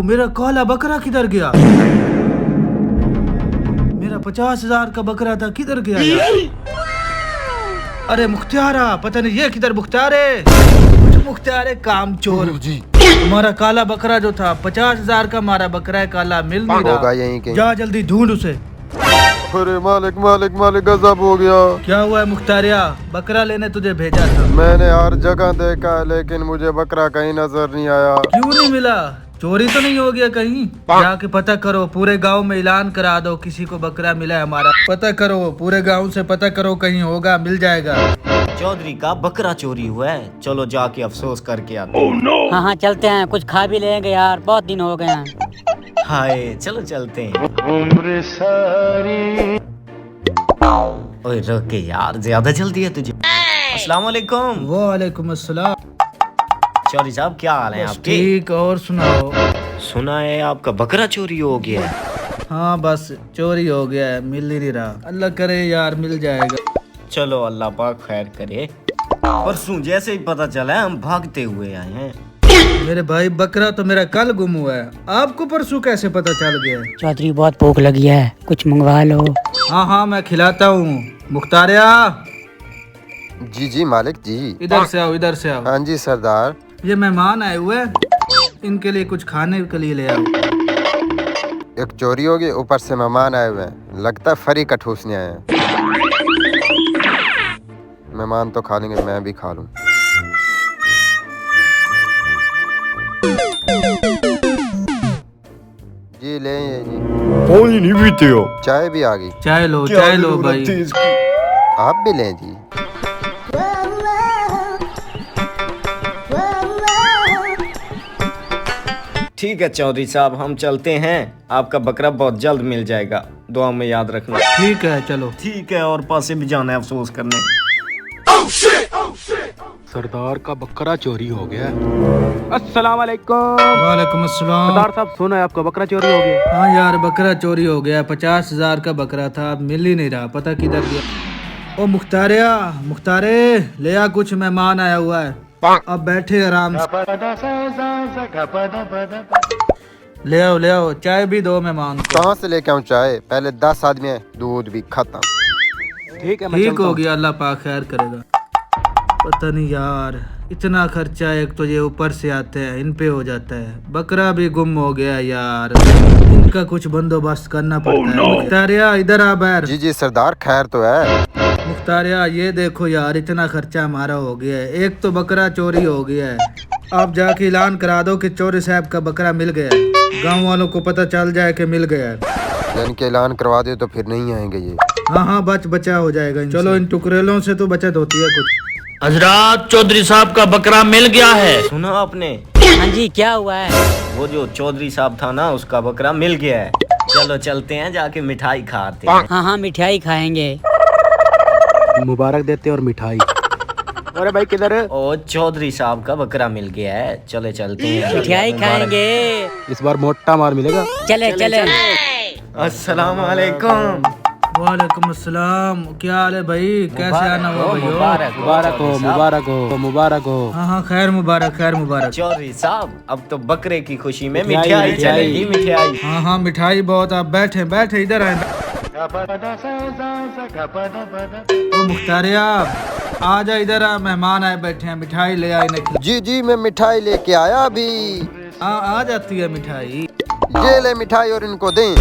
मेरा काला बकरा किधर गया? मेरा 50,000 का बकरा था, किधर गया यार? अरे मुख्तारा, पता नहीं ये किधर। मुख्तारे काम चोर जी। तुम्हारा काला बकरा जो था 50,000 का, हमारा बकरा है काला, मिल नहीं रहा। यहीं के। जा जल्दी ढूंढ उसे। अरे मालिक मालिक मालिक, गजब हो गया। क्या हुआ है मुख्तारिया? बकरा लेने तुझे भेजा था। मैंने हर जगह देखा लेकिन मुझे बकरा कहीं नजर नहीं आया। क्यों नहीं मिला? चोरी तो नहीं हो गया कहीं? जाके पता करो, पूरे गांव में ऐलान करा दो किसी को बकरा मिला है हमारा। पता करो, पूरे गांव से पता करो, कहीं होगा, मिल जाएगा। चौधरी का बकरा चोरी हुआ है, चलो जाके अफसोस करके आते हैं। हाँ हाँ चलते हैं, कुछ खा भी लेंगे यार, बहुत दिन हो गए हैं। हाय चलो चलते हैं। ओए रोके यार, ज्यादा जल्दी है तुझे। अस्सलाम वालेकुम। वालेकुम अस्सलाम। चौधरी साहब क्या हाल है आपके? ठीक, और सुनाओ। सुना है आपका बकरा चोरी हो गया है। हाँ बस चोरी हो गया है, मिल ही नहीं रहा। अल्लाह करे यार मिल जाएगा। चलो अल्लाह पाक खैर करे। परसों जैसे ही पता चला हम भागते हुए आए हैं। मेरे भाई बकरा तो मेरा कल गुम हुआ है, आपको परसों कैसे पता चल गया? चौधरी बहुत भूख लगी है, कुछ मंगवा लो। हाँ हाँ मैं खिलाता हूँ। मुख्तारिया, जी जी मालिक जी। इधर से आओ, इधर से आओ। हाँ जी सरदार। ये मेहमान आए हुए हैं, इनके लिए कुछ खाने के लिए ले आओ। एक चोरी हो गई, ऊपर से मेहमान आए हुए हैं। लगता है फरी का ठूसने आए हैं। मेहमान तो खा लेंगे, मैं भी खा लूं। जी ले जी। पानी नहीं पीते हो? चाय भी आ गई। चाय लो भाई। आप भी लें जी। ठीक है चौधरी साहब, हम चलते हैं। आपका बकरा बहुत जल्द मिल जाएगा, दुआ में याद रखना। ठीक है चलो। ठीक है, और पासे भी जाना है अफसोस करने। सरदार का बकरा चोरी हो गया। अस्सलाम वालेकुम। वालेकुम अस्सलाम। सरदार साहब सुना है आपका बकरा चोरी हो गया? हाँ यार बकरा चोरी हो गया, 50,000 का बकरा था, अब मिल ही नहीं रहा, पता किधर गया। ओ मुख्तारे ले आ, कुछ मेहमान आया हुआ है, अब बैठे आराम से। ले आओ, चाय भी दो मेहमान को। कहाँ से लेके आऊँ चाय? पहले 10 आदमी है, दूध भी खत्म। ठीक है, मैं ठीक चलता हो हूँ। गया, अल्लाह पाक खैर करेगा। पता नहीं यार, इतना खर्चा एक तो ये ऊपर से आते हैं, इन पे हो जाता है। बकरा भी गुम हो गया यार, इनका कुछ बंदोबस्त करना पड़ता है। मुख्तारिया इधर आ बैर। जी जी सरदार, खैर तो है। मुख्तारिया ये देखो यार, इतना खर्चा हमारा हो गया है, एक तो बकरा चोरी हो गया है। आप जाके ऐलान करा दो कि चोरी साहब का बकरा मिल गया है, गांव वालों को पता चल जाए कि मिल गया है। इनके ऐलान करवा दे तो फिर नहीं आएंगे ये। हाँ बचा हो जाएगा। चलो इन टुकड़ेलों से तो बचत होती है कुछ। हजरात, चौधरी साहब का बकरा मिल गया है। सुना आपने? हाँ जी, क्या हुआ है? वो जो चौधरी साहब था ना, उसका बकरा मिल गया है। चलो चलते हैं, जाके मिठाई खाते हैं। हाँ मिठाई खाएंगे। मुबारक देते और मिठाई। अरे भाई किधर है? ओ चौधरी साहब का बकरा मिल गया है, चले चलते हैं, मिठाई खाएंगे। इस बार मोटा मार मिलेगा। चले। अस्सलाम वालेकुम। वालेकुम अस्सलाम। क्या हाल है भाई? कैसे आना हुआ भाई? मुबारक हो। हाँ खैर मुबारक। चौधरी साहब, अब तो बकरे की खुशी में मिठाई चलेगी। मिठाई। हाँ मिठाई बहुत। आप बैठे इधर आए। ओ मुख्तारिया आजा, इधर आ, मेहमान आए बैठे हैं, मिठाई ले आए इन्हें। जी जी मैं मिठाई लेके आया अभी। आ जाती है मिठाई। ये ले मिठाई और इनको दें।